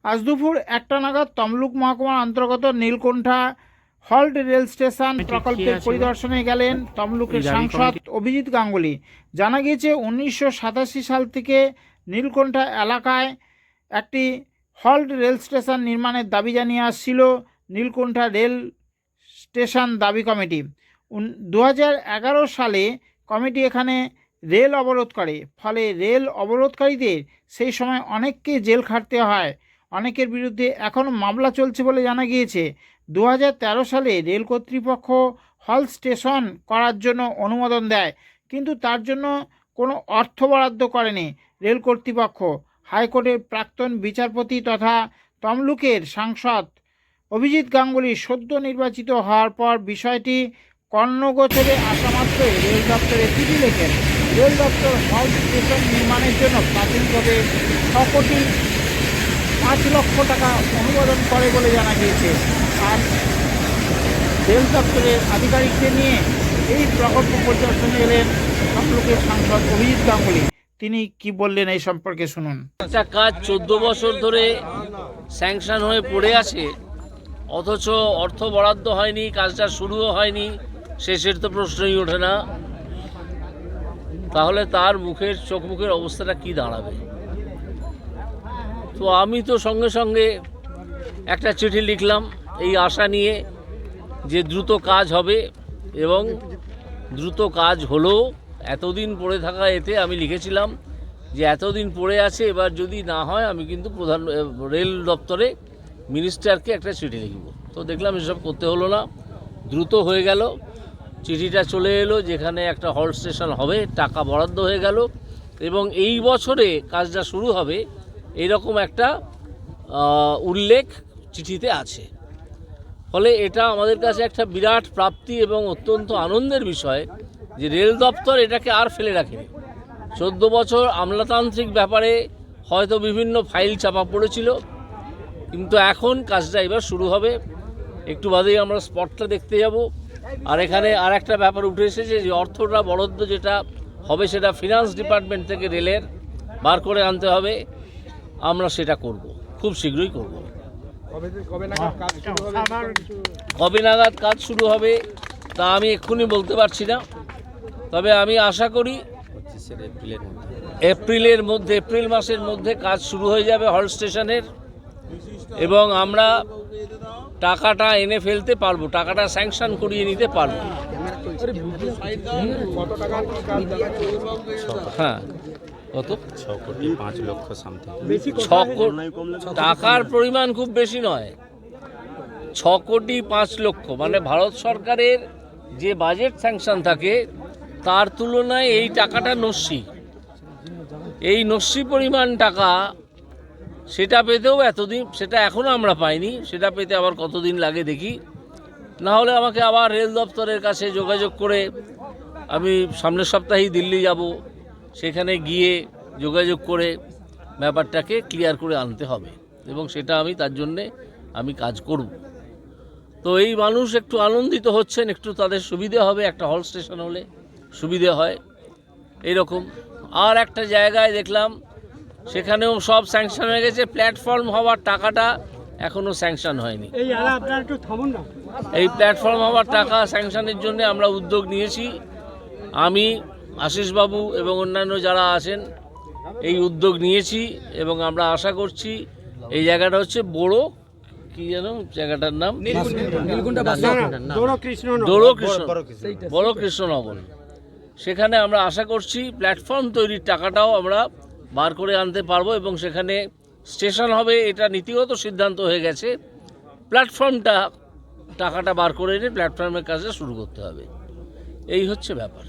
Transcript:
আজ দুপুর 1টা নাগাদ তমলুক মহকুমার অন্তর্গত নীলকণ্ঠা হল্ট রেল স্টেশন প্রকল্পের পরিদর্শনে গেলেন তমলুকের সাংসদ অভিজিৎ গাঙ্গুলি। জানা গিয়েছে 1987 সাল থেকে নীলকণ্ঠা এলাকায় একটি হল্ট রেল স্টেশন নির্মাণের দাবি জানিয়ে আসছিল নীলকণ্ঠা রেল স্টেশন দাবি কমিটি। 2011 সালে কমিটি এখানে রেল অবরোধ করে, ফলে রেল অবরোধকারীদের সেই সময় অনেককে জেল খাটতে হয়। অনেকের বিরুদ্ধে এখনও মামলা চলছে বলে জানা গিয়েছে। 2013 সালে রেল কর্তৃপক্ষ হল স্টেশন করার জন্য অনুমোদন দেয়, কিন্তু তার জন্য কোনো অর্থ বরাদ্দ করেনি রেল কর্তৃপক্ষ। হাইকোর্টের প্রাক্তন বিচারপতি তথা তমলুকের সাংসদ অভিজিৎ গাঙ্গুলি সদ্য নির্বাচিত হওয়ার পর বিষয়টি কর্ণগোচরে আসা মাত্রই রেল দপ্তরে চিঠি লেখেন। রেল দপ্তর হল স্টেশন নির্মাণের জন্য প্রাথমিকভাবে 6 কোটি 5 লক্ষ টাকা অনুমোদন করে বলে জানা গিয়েছে। আর রেল দপ্তরের আধিকারিকদের নিয়ে এই প্রকল্প পরিদর্শনে এলেন তমলুকের সাংসদ অভিজিৎ গাঙ্গুলি। তিনি কি বললেন এই সম্পর্কে শুনুন। একটা কাজ 14 বছর ধরে স্যাংশন হয়ে পড়ে আছে, অথচ অর্থ বরাদ্দ হয়নি, কাজটা শুরুও হয়নি, শেষের তো প্রশ্নই ওঠে না। তাহলে তার চোখ মুখের অবস্থাটা কি দাঁড়াবে? তো আমি তো সঙ্গে সঙ্গে একটা চিঠি লিখলাম এই আশা নিয়ে যে দ্রুত কাজ হবে, এবং দ্রুত কাজ হলো। এতদিন পড়ে থাকা এতে আমি লিখেছিলাম যে এতদিন পড়ে আছে, এবার যদি না হয় আমি কিন্তু প্রধান রেল দপ্তরে মিনিস্টারকে একটা চিঠি লিখব। তো দেখলাম এসব করতে হলো না, দ্রুত হয়ে গেল। চিঠিটা চলে এলো যেখানে একটা হল্ট স্টেশন হবে, টাকা বরাদ্দ হয়ে গেল, এবং এই বছরে কাজটা শুরু হবে এইরকম একটা উল্লেখ চিঠিতে আছে। ফলে এটা আমাদের কাছে একটা বিরাট প্রাপ্তি এবং অত্যন্ত আনন্দের বিষয় যে রেল দপ্তর এটাকে আর ফেলে রাখেনি। 14 বছর আমলাতান্ত্রিক ব্যাপারে হয়তো বিভিন্ন ফাইল চাপা পড়েছিল, কিন্তু এখন কাজটা এবার শুরু হবে। একটু বাদেই আমরা স্পটটা দেখতে যাব। আর এখানে আর একটা ব্যাপার উঠে এসেছে যে অর্থটা বরাদ্দ যেটা হবে সেটা ফিনান্স ডিপার্টমেন্ট থেকে রেলের বার করে আনতে হবে। আমরা সেটা করব, খুব শীঘ্রই করব। কবে নাগাদ কাজ শুরু হবে তা আমি এক্ষুনি বলতে পারছি না, তবে আমি আশা করি এপ্রিল মাসের মধ্যে কাজ শুরু হয়ে যাবে হল স্টেশনের, এবং আমরা টাকাটা এনে ফেলতে পারবো, টাকাটা স্যাংশন করিয়ে নিতে পারবো। হ্যাঁ, কত? 6 কোটি 5 লক্ষ সামথিং। টাকার পরিমাণ খুব বেশি নয়, 6 কোটি 5 লক্ষ, মানে ভারত সরকারের যে বাজেট স্যাংশন থাকে তার তুলনায় এই টাকাটা নস্যি। এই নস্যি পরিমাণ টাকা সেটা পেতেও এতদিন, সেটা এখনও আমরা পাইনি, সেটা পেতে আবার কতদিন লাগে দেখি। না হলে আমাকে আবার রেল দপ্তরের কাছে যোগাযোগ করে, আমি সামনের সপ্তাহেই দিল্লি যাব, সেখানে গিয়ে যোগাযোগ করে ব্যাপারটাকে ক্লিয়ার করে আনতে হবে, এবং সেটা আমি তার জন্যে আমি কাজ করব। তো এই মানুষ একটু আনন্দিত হচ্ছেন, একটু তাদের সুবিধে হবে, একটা হল স্টেশন হলে সুবিধে হয় এইরকম। আর একটা জায়গায় দেখলাম সেখানেও সব স্যাংশন হয়ে গেছে, প্ল্যাটফর্ম হওয়ার টাকাটা এখনও স্যাংশন হয়নি। এই প্ল্যাটফর্ম হওয়ার টাকা স্যাংশনের জন্য আমরা উদ্যোগ নিয়েছি, আমি, আশিসবাবু এবং অন্যান্য যারা আছেন এই উদ্যোগ নিয়েছি, এবং আমরা আশা করছি এই জায়গাটা হচ্ছে বড় কি যেন জায়গাটার নাম, বড় কৃষ্ণনগর। সেখানে আমরা আশা করছি প্ল্যাটফর্ম তৈরির টাকাটাও আমরা বার করে আনতে পারবো, এবং সেখানে স্টেশন হবে এটা নীতিগত সিদ্ধান্ত হয়ে গেছে। টাকাটা বার করে এনে প্ল্যাটফর্মের কাজটা শুরু করতে হবে, এই হচ্ছে ব্যাপার।